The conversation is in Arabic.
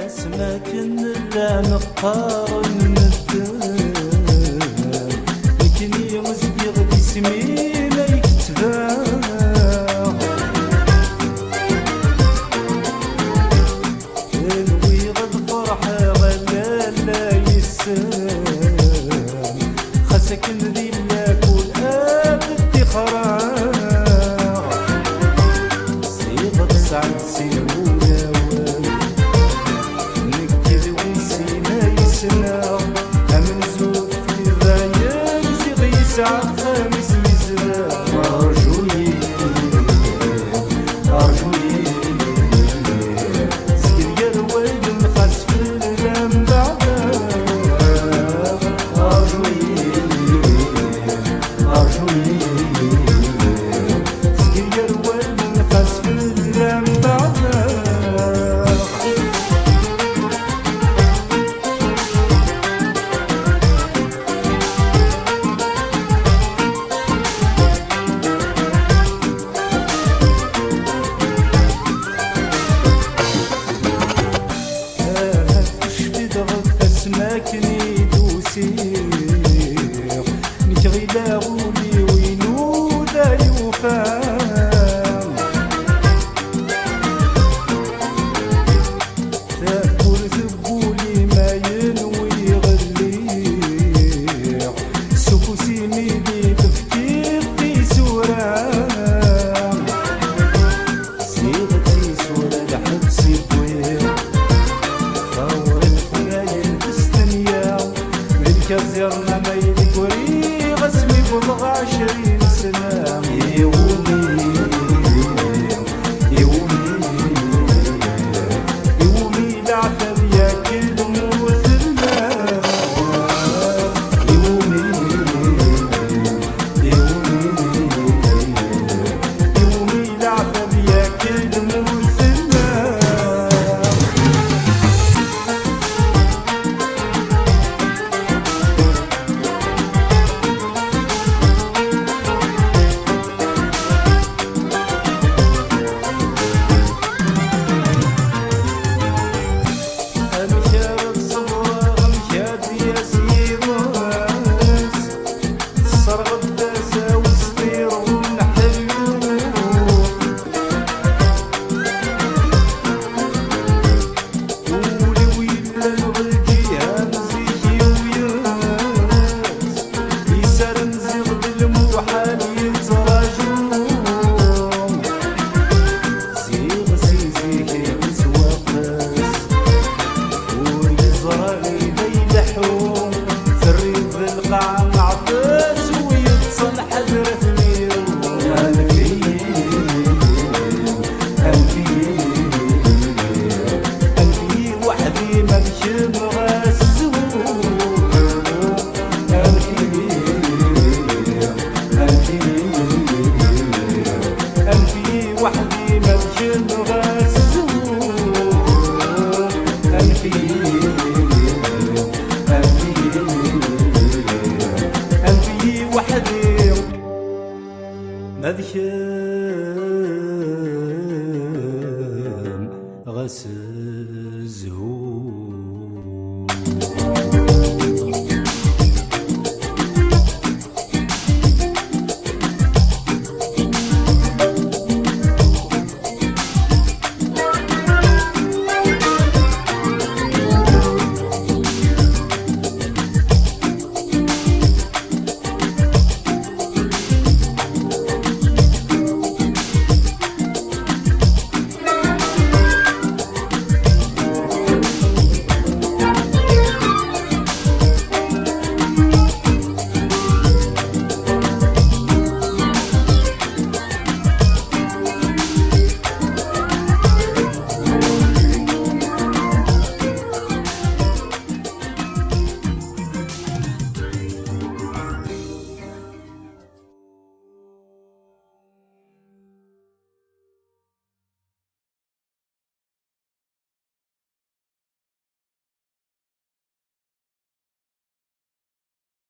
اسماكن لا نقارن الدم لكني غزدي غدي اسمي لا يكتبان الوي غد فرحة غلا لا يسام خاصك نذيب كل ابدي خراغ صيغة سعد سيرونا نكد ونسينا يسنا امن زود في الرايق زيغ يسعد خامس مزرا ارجوي ارجوي زكريا الوالد نخاس في اللام بعدا ارجوي ارجوي زكريا الوالد نخاس في اللام بعدا اسماكني دوسير نكغي لاغولي وينو ذا يوفان تاكل ثبولي ما ينوي غليع سكوسي ميدي تفكير في سوران صيغتي سورة لحبسي بوير كزرنا ما يذكري غسمي بضغ 20 سنة يومي يومي يومي العتب ياكل دموع الماء يومي يومي يومي العتب ياكل دموع الماء وحدي ماشي نغزو أنفي وحدي مذكن غسل زهور